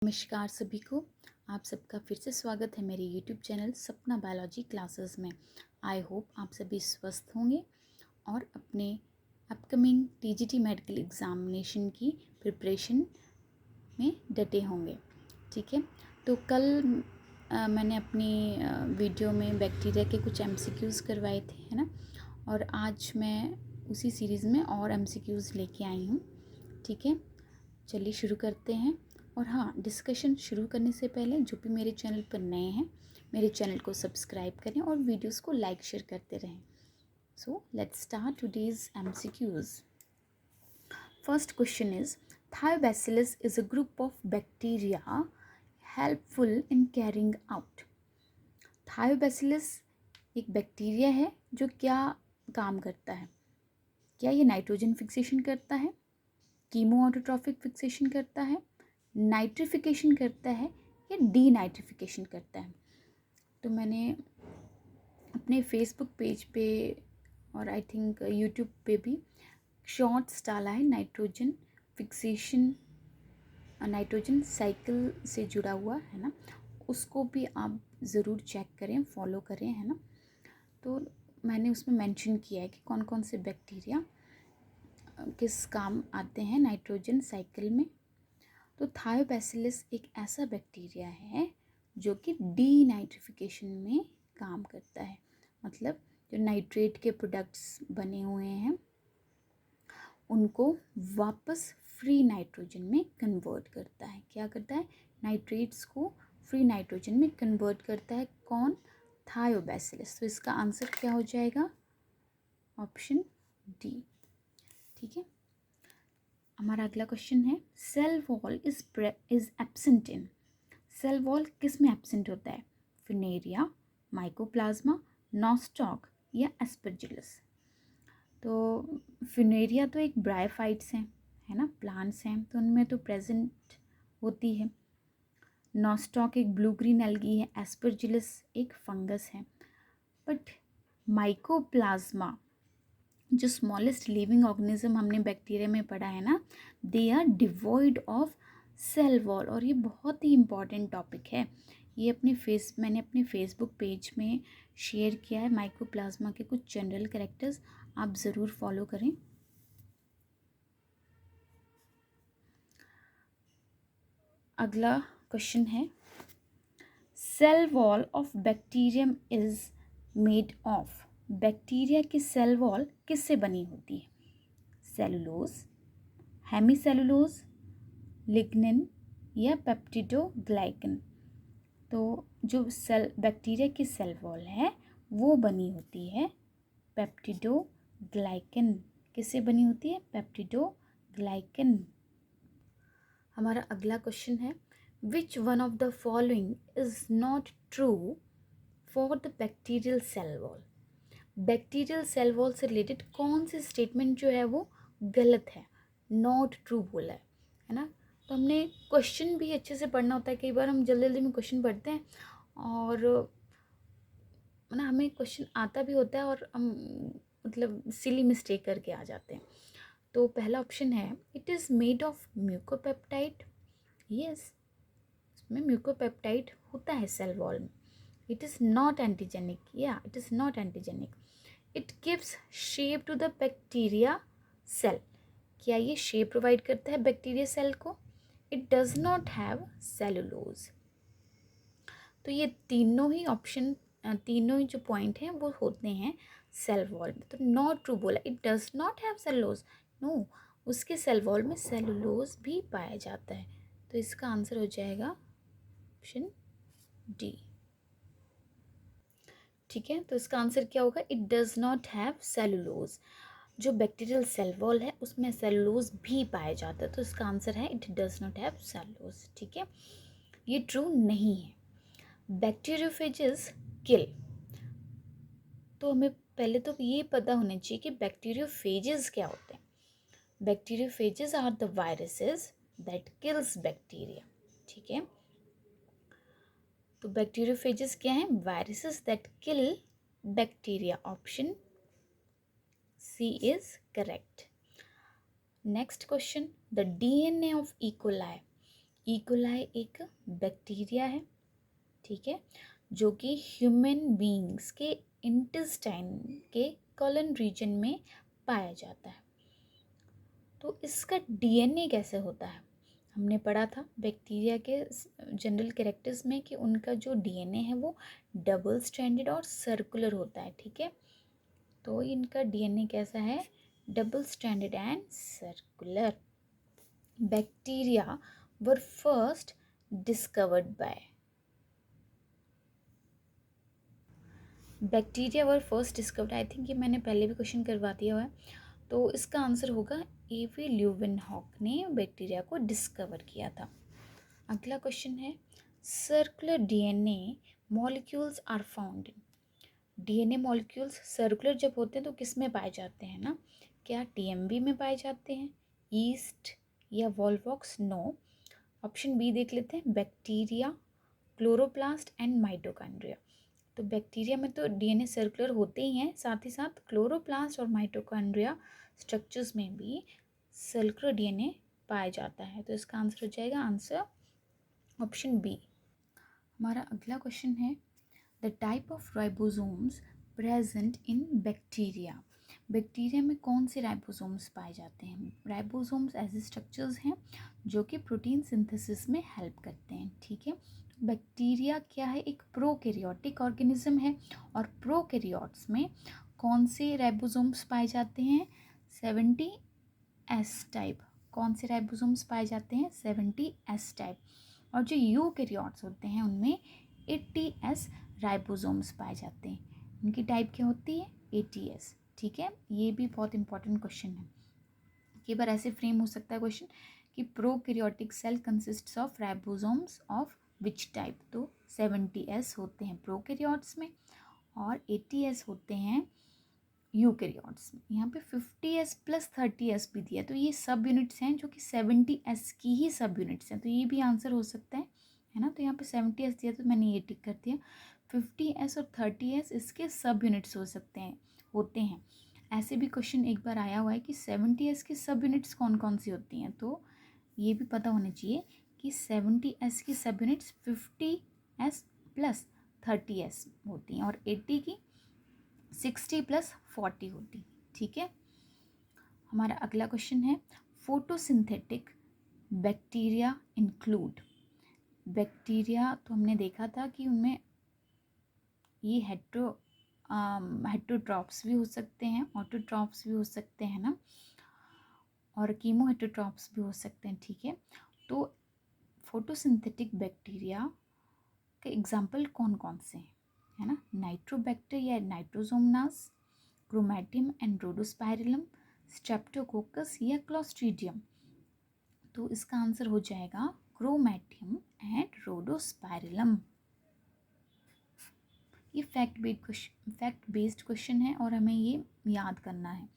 नमस्कार सभी को। आप सबका फिर से स्वागत है मेरे YouTube चैनल सपना बायोलॉजी क्लासेस में। आई होप आप सभी स्वस्थ होंगे और अपने अपकमिंग TGT मेडिकल एग्ज़ामिनेशन की प्रिपरेशन में डटे होंगे। ठीक है, तो कल मैंने अपनी वीडियो में बैक्टीरिया के कुछ MCQs करवाए थे, है ना, और आज मैं उसी सीरीज़ में और MCQs लेके आई हूँ। ठीक है, चलिए शुरू करते हैं। और हाँ, डिस्कशन शुरू करने से पहले जो भी मेरे चैनल पर नए हैं, मेरे चैनल को सब्सक्राइब करें और वीडियोस को लाइक शेयर करते रहें। So let's start today's MCQs। First question is, Thiobacillus is a group of bacteria helpful in carrying out. Thiobacillus एक बैक्टीरिया है जो क्या काम करता है? क्या ये नाइट्रोजन फिक्सेशन करता है, कीमो ऑटोट्रॉफिक फिक्सेशन करता है, नाइट्रिफिकेशन करता है या डीनाइट्रिफिकेशन करता है? तो मैंने अपने फेसबुक पेज पे और आई थिंक यूट्यूब पे भी शॉर्ट्स डाला है नाइट्रोजन फिक्सेशन, नाइट्रोजन साइकिल से जुड़ा हुआ, है ना, उसको भी आप ज़रूर चेक करें, फॉलो करें, है ना। तो मैंने उसमें मेंशन किया है कि कौन कौन से बैक्टीरिया किस काम आते हैं नाइट्रोजन साइकिल में। तो थायोबैसिलस एक ऐसा बैक्टीरिया है जो कि डीनाइट्रिफिकेशन में काम करता है, मतलब जो नाइट्रेट के प्रोडक्ट्स बने हुए हैं उनको वापस फ्री नाइट्रोजन में कन्वर्ट करता है। क्या करता है? नाइट्रेट्स को फ्री नाइट्रोजन में कन्वर्ट करता है। कौन? थायोबैसिलस। तो इसका आंसर क्या हो जाएगा? Option D. ठीक है, हमारा अगला क्वेश्चन है, cell wall is absent in. Cell wall किस में एब्सेंट होता है? फिनेरिया, माइकोप्लाज्मा, नॉस्टॉक या एस्परजिलस? तो फिनेरिया तो एक ब्रायोफाइट्स हैं, है ना, प्लांट्स हैं, तो उनमें तो प्रेजेंट होती है। नॉस्टॉक एक ब्लू ग्रीन एल्गी है, एस्परजिलस एक फंगस है। बट माइकोप्लाज्मा जो स्मॉलेस्ट लिविंग ऑर्गेनिज्म हमने बैक्टीरिया में पढ़ा है ना, they are devoid of cell wall. और ये बहुत ही इम्पॉर्टेंट टॉपिक है। ये मैंने अपने फेसबुक पेज में शेयर किया है, माइकोप्लाज्मा के कुछ जनरल कैरेक्टर्स, आप ज़रूर फॉलो करें। अगला क्वेश्चन है, cell wall of bacterium is made of. Bacteria की सेल वॉल किससे बनी होती है? सेलुलोज, हेमीसेलुलोज, लिग्निन या पेप्टिडोग्लाइकन? तो जो बैक्टीरिया की सेल वॉल है वो बनी होती है पेप्टिडोग्लाइकन। किससे बनी होती है? पेप्टिडोग्लाइकन। हमारा अगला क्वेश्चन है, which one of the following is not true for the bacterial cell wall? Bacterial cell wall से रिलेटेड कौन सी स्टेटमेंट जो है वो गलत है, नॉट ट्रू बोला है ना। तो हमने क्वेश्चन भी अच्छे से पढ़ना होता है। कई बार हम जल्दी जल्दी में क्वेश्चन पढ़ते हैं और ना हमें क्वेश्चन आता भी होता है और हम मतलब सिली मिस्टेक करके आ जाते हैं। तो पहला ऑप्शन है, it is made of mucopeptide. Yes, उसमें म्यूकोपेप्टाइड होता है सेल वॉल में। It is not antigenic. या it is not antigenic. It gives shape to the bacteria cell. क्या ये शेप प्रोवाइड करता है बैक्टीरिया सेल को? It does not have cellulose. तो ये तीनों ही ऑप्शन, तीनों ही जो पॉइंट हैं वो होते हैं सेल वॉल में। तो नॉट ट्रू बोला, it does not have cellulose. No, उसके सेल वॉल में सेलुलोज भी पाया जाता है। तो इसका आंसर हो जाएगा ऑप्शन डी। ठीक है, तो इसका आंसर क्या होगा? It does not have cellulose. जो बैक्टीरियल सेल वॉल है उसमें सेलुलोज भी पाया जाता है, तो इसका आंसर है it does not have cellulose. ठीक है, ये ट्रू नहीं है। बैक्टीरियोफेजेस किल। तो हमें पहले तो ये पता होना चाहिए कि बैक्टीरियोफेजेस क्या होते हैं। Bacteriophages are the viruses that kills bacteria. ठीक है, तो बैक्टीरियोफेजेस क्या हैं? Viruses that kill bacteria. Option C is correct. Next question, the DNA of E. coli E coli एक बैक्टीरिया है, ठीक है, जो कि ह्यूमन बीइंग्स के इंटेस्टाइन के कोलन रीजन में पाया जाता है। तो इसका डीएनए कैसे होता है? हमने पढ़ा था बैक्टीरिया के जनरल कैरेक्टर्स में कि उनका जो डीएनए है वो डबल स्ट्रैंडेड और सर्कुलर होता है, ठीक है। तो इनका डीएनए कैसा है? Double stranded and circular. Bacteria were first discovered by I think ये मैंने पहले भी क्वेश्चन करवा दिया हुआ है, तो इसका आंसर होगा एवी ल्यूवेनहॉक ने बैक्टीरिया को डिस्कवर किया था। अगला क्वेश्चन है, circular DNA molecules are found in. DNA molecules circular जब होते हैं तो किस में पाए जाते हैं ना? क्या टीएमबी में पाए जाते हैं, ईस्ट या वॉल्वॉक्स? नो। ऑप्शन बी देख लेते हैं, बैक्टीरिया, क्लोरोप्लास्ट एंड माइटोकॉन्ड्रिया। तो बैक्टीरिया में तो डीएनए सर्कुलर होते ही हैं, साथ ही साथ क्लोरोप्लास्ट और माइटोकॉन्ड्रिया स्ट्रक्चर्स में भी सर्कुलर डीएनए पाया जाता है। तो इसका आंसर हो जाएगा आंसर ऑप्शन बी। हमारा अगला क्वेश्चन है, the type of ribosomes present in bacteria. Bacteria में कौन से राइबोसोम्स पाए जाते हैं? राइबोसोम्स ऐसे स्ट्रक्चर्स हैं जो कि प्रोटीन सिंथेसिस में हेल्प करते हैं, ठीक है। बैक्टीरिया क्या है? एक प्रोकैरियोटिक ऑर्गेनिज्म है, और प्रोकैरियोट्स में कौन से राइबोसोम्स पाए जाते हैं? 70S type. कौन से राइबोसोम्स पाए जाते हैं? 70S type. और जो यूकैरियोट्स होते हैं उनमें 80S राइबोसोम्स पाए जाते हैं। उनकी टाइप क्या होती है? 80S, ठीक है। ये भी बहुत इंपॉर्टेंट क्वेश्चन है। कई बार ऐसे फ्रेम हो सकता है क्वेश्चन कि prokaryotic cell consists of ribosomes of which type? तो 70S होते हैं प्रोकैरियोट्स में और 80S होते हैं यूकैरियोट्स में। यहाँ पे 50S प्लस 30S भी दिया, तो ये सब यूनिट्स हैं जो कि 70S की ही सब यूनिट्स हैं, तो ये भी आंसर हो सकता है ना। तो यहाँ पे 70S दिया तो मैंने ये टिक कर दिया। 50S और 30S इसके सब यूनिट्स हो सकते हैं, होते हैं। ऐसे भी क्वेश्चन एक बार आया हुआ है कि 70S की सब यूनिट्स कौन कौन सी होती हैं, तो ये भी पता होना चाहिए कि 70S की सब यूनिट्स 50S प्लस 30S होती हैं और 80 की 60 प्लस 40 होती, ठीक है। हमारा अगला क्वेश्चन है, फोटोसिंथेटिक बैक्टीरिया इंक्लूड। बैक्टीरिया तो हमने देखा था कि उनमें ये हेट्रोट्रॉप्स भी हो सकते हैं, ऑटोट्रॉप्स भी हो सकते हैं ना, और कीमो हेट्रोट्रॉप्स भी हो सकते हैं, ठीक है। तो फोटोसिंथेटिक बैक्टीरिया के एग्जाम्पल कौन कौन से हैं, है ना? नाइट्रोबैक्टर या नाइट्रोसोमनास, क्रोमैटियम एंड रोडोस्पाइरलम, स्ट्रेप्टोकोकस या क्लोस्ट्रीडियम। तो इसका आंसर हो जाएगा क्रोमैटियम एंड रोडोस्पाइरलम। ये फैक्ट बेस्ड क्वेश्चन है और हमें ये याद करना है।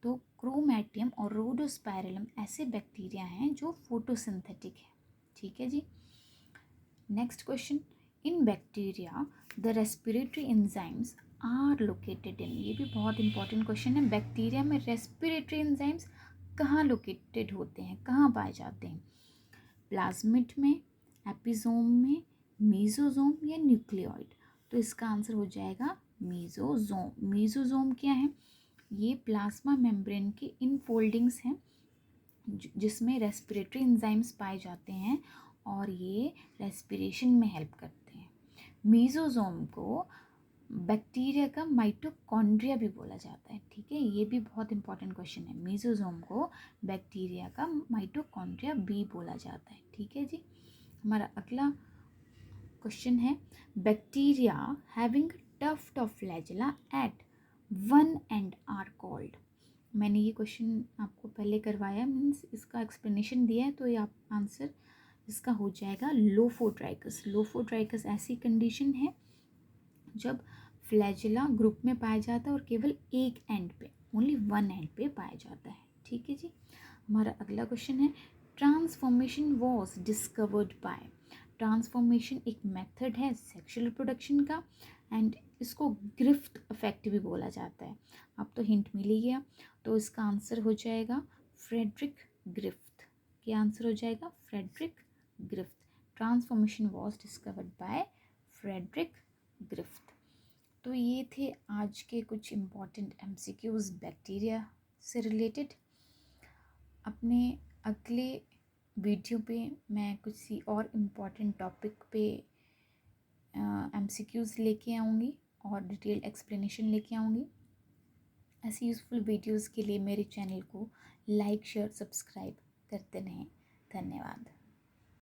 तो क्रोमैटियम और रोडोस्पाइरलम ऐसे बैक्टीरिया हैं जो फोटोसिंथेटिक है, ठीक है जी। Next question, in bacteria the respiratory enzymes are located in. ये भी बहुत इंपॉर्टेंट क्वेश्चन है। बैक्टीरिया में रेस्पिरेटरी एंजाइम्स कहाँ लोकेटेड होते हैं, कहाँ पाए जाते हैं? प्लाज्मिड में, एपिसोम में, मेसोसोम या न्यूक्लियोइड? तो इसका आंसर हो जाएगा मेसोसोम। मेसोसोम क्या है? ये प्लाज्मा मेम्ब्रेन के इनफोल्डिंग्स हैं जिसमें रेस्पिरेटरी एंजाइम्स पाए जाते हैं और ये रेस्पिरेशन में हेल्प करते हैं। मेसोसोम को बैक्टीरिया का माइटोकॉन्ड्रिया भी बोला जाता है, ठीक है। ये भी बहुत इंपॉर्टेंट क्वेश्चन है। मेसोसोम को बैक्टीरिया का माइटोकॉन्ड्रिया भी बोला जाता है, ठीक है जी। हमारा अगला क्वेश्चन है, bacteria having tuft of flagella at one end are called. मैंने ये क्वेश्चन आपको पहले करवाया, मीन्स इसका एक्सप्लेनेशन दिया है, तो ये आप आंसर इसका हो जाएगा लोफोट्राइकस। लोफोट्राइकस ऐसी कंडीशन है जब फ्लैजेला ग्रुप में पाया जाता है और केवल एक एंड पे, ओनली वन एंड पे पाया जाता है, ठीक है जी। हमारा अगला क्वेश्चन है, transformation was discovered bye. Transformation एक मेथड है सेक्सुअल रिप्रोडक्शन का, एंड इसको ग्रिफ्ट इफेक्ट भी बोला जाता है। अब तो हिंट मिल ही गया, तो इसका आंसर हो जाएगा फ्रेडरिक ग्रिफ्ट। क्या आंसर हो जाएगा? Frederick Griffith. Transformation was discovered by Frederick Griffith. तो ये थे आज के कुछ इम्पॉर्टेंट MCQs बैक्टीरिया से रिलेटेड। अपने अगले वीडियो पे मैं किसी और इम्पॉर्टेंट टॉपिक पे MCQs लेके आऊँगी और डिटेल एक्सप्लेनेशन लेके आऊँगी। ऐसी यूज़फुल वीडियोस के लिए मेरे चैनल को लाइक शेयर सब्सक्राइब करते रहें। धन्यवाद।